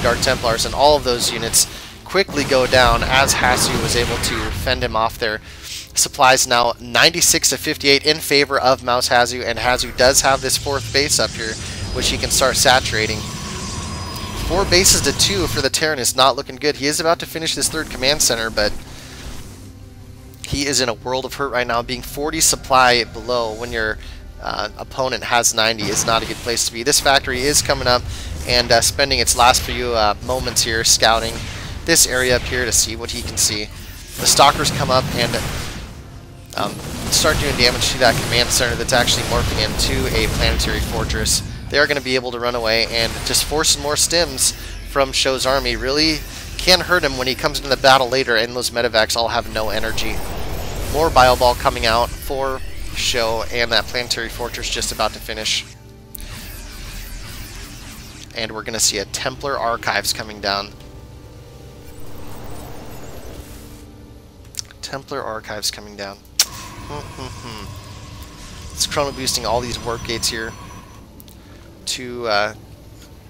Dark Templars, and all of those units quickly go down as HjoW was able to fend him off there. Supplies now 96 to 58 in favor of MouzHasu, and HjoW does have this 4th base up here, which he can start saturating. 4 bases to 2 for the Terran is not looking good. He is about to finish this 3rd command center, but he is in a world of hurt right now. Being 40 supply below when your opponent has 90 is not a good place to be. This factory is coming up and spending its last few moments here scouting this area up here to see what he can see. The Stalkers come up and start doing damage to that command center that's actually morphing into a planetary fortress. They are going to be able to run away, and just forcing more stims from SjoW's army really can hurt him when he comes into the battle later, and those medevacs all have no energy. More Bio Ball coming out for SjoW, and that planetary fortress just about to finish. And we're going to see a Templar Archives coming down. Templar Archives coming down. It's chrono boosting all these warp gates here to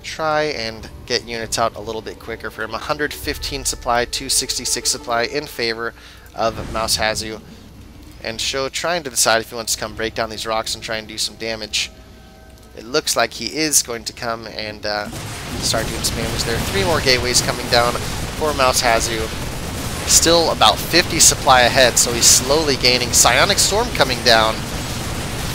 try and get units out a little bit quicker for him. 115 supply, 266 supply in favor of MouzHasu. And SjoW trying to decide if he wants to come break down these rocks and try and do some damage. It looks like he is going to come and start doing some damage there. 3 more gateways coming down for MouzHasu. Still about 50 supply ahead, so he's slowly gaining. Psionic Storm coming down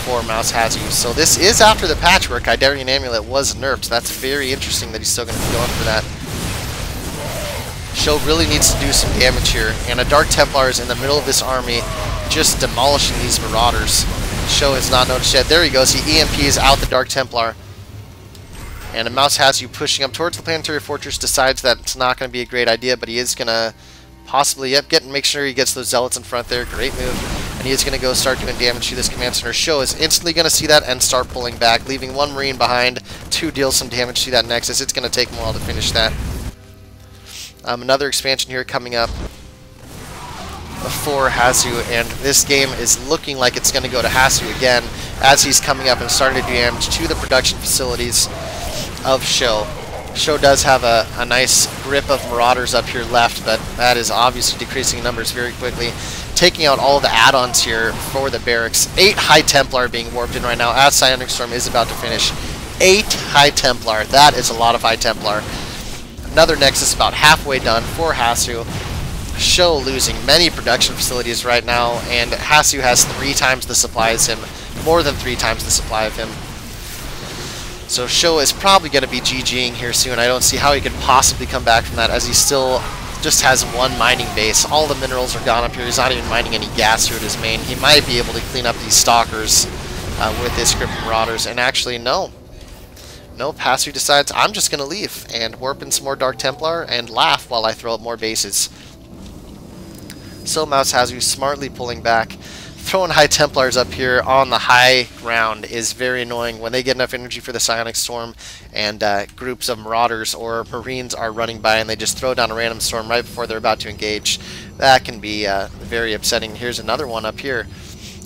for MouzHasu. So this is after the patchwork. Idarian Amulet was nerfed. That's very interesting that he's still going to be going for that. SjoW really needs to do some damage here, and a Dark Templar is in the middle of this army just demolishing these Marauders. SjoW has not noticed yet. There he goes. He EMPs out the Dark Templar. And a MouzHasu pushing up towards the Planetary Fortress decides that it's not going to be a great idea, but he is going to possibly, make sure he gets those Zealots in front there. Great move. And he is going to go start doing damage to this command center. SjoW is instantly going to see that and start pulling back, leaving 1 Marine behind to deal some damage to that Nexus. It's going to take him a while to finish that. Another expansion here coming up for HjoW, and this game is looking like it's going to go to HjoW again as he's coming up and starting to do damage to the production facilities of SjoW. SjoW does have a nice grip of Marauders up here left, but that is obviously decreasing numbers very quickly. Taking out all the add-ons here for the barracks. 8 High Templar being warped in right now as Psionic Storm is about to finish. 8 High Templar. That is a lot of High Templar. Another Nexus about halfway done for HjoW. SjoW losing many production facilities right now, and HjoW has 3 times the supply as him. More than 3 times the supply of him. So SjoW is probably going to be GGing here soon. I don't see how he could possibly come back from that, as he still just has 1 mining base. All the minerals are gone up here. He's not even mining any gas here at his main. He might be able to clean up these Stalkers with his Script Marauders. And actually, no. No, HjoW decides, I'm just going to leave and warp in some more Dark Templar and laugh while I throw up more bases. So MouzHasu smartly pulling back. Throwing High Templars up here on the high ground is very annoying when they get enough energy for the Psionic Storm and groups of Marauders or Marines are running by and they just throw down a random storm right before they're about to engage. That can be very upsetting. Here's another one up here.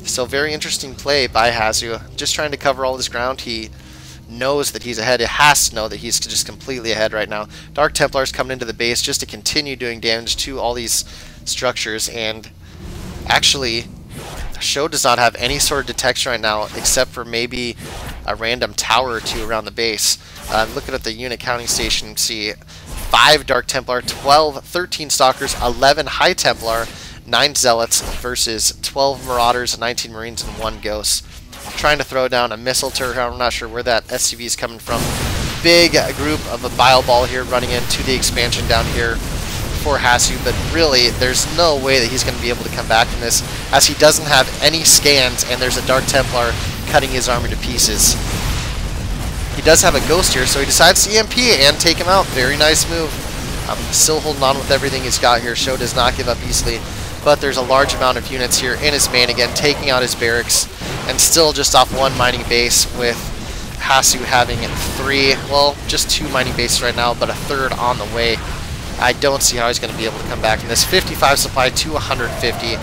So very interesting play by HjoW. Just trying to cover all this ground. He knows that he's ahead. It has to know that he's just completely ahead right now. Dark Templars coming into the base just to continue doing damage to all these structures, and actually SjoW does not have any sort of detection right now except for maybe a random tower or 2 around the base. Looking at the unit counting station, you can see 5 Dark Templar, 13 Stalkers, 11 High Templar, 9 Zealots versus 12 Marauders, 19 Marines, and 1 Ghost. Trying to throw down a missile turret. I'm not sure where that SCV is coming from. Big group of a Bio Ball here running into the expansion down here for HjoW, but really there's no way that he's going to be able to come back from this, as he doesn't have any scans and there's a Dark Templar cutting his armor to pieces. He does have a Ghost here, so he decides to EMP and take him out. Very nice move. Still holding on with everything he's got here. SjoW does not give up easily, but there's a large amount of units here in his main again, taking out his barracks, and still just off 1 mining base, with HjoW having 3, well, just 2 mining bases right now, but a 3rd on the way. I don't see how he's going to be able to come back from this. 55 supply to 150.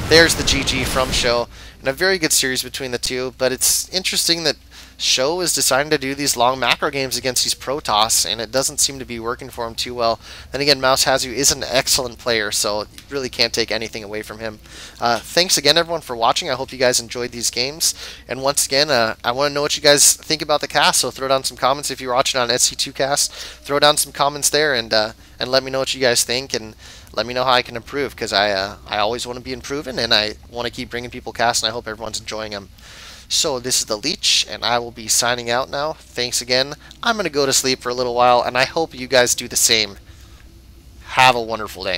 There's the GG from SjoW. And a very good series between the two, but it's interesting that SjoW is deciding to do these long macro games against these Protoss, and it doesn't seem to be working for him too well. Then again, MouzHasu is an excellent player, so you really can't take anything away from him. Thanks again, everyone, for watching. I hope you guys enjoyed these games. And once again, I want to know what you guys think about the cast, so throw down some comments if you're watching on SC2Cast. Throw down some comments there and let me know what you guys think, and let me know how I can improve, because I always want to be improving, and I want to keep bringing people casts, and I hope everyone's enjoying them. So this is the Leech, and I will be signing out now. Thanks again. I'm going to go to sleep for a little while, and I hope you guys do the same. Have a wonderful day.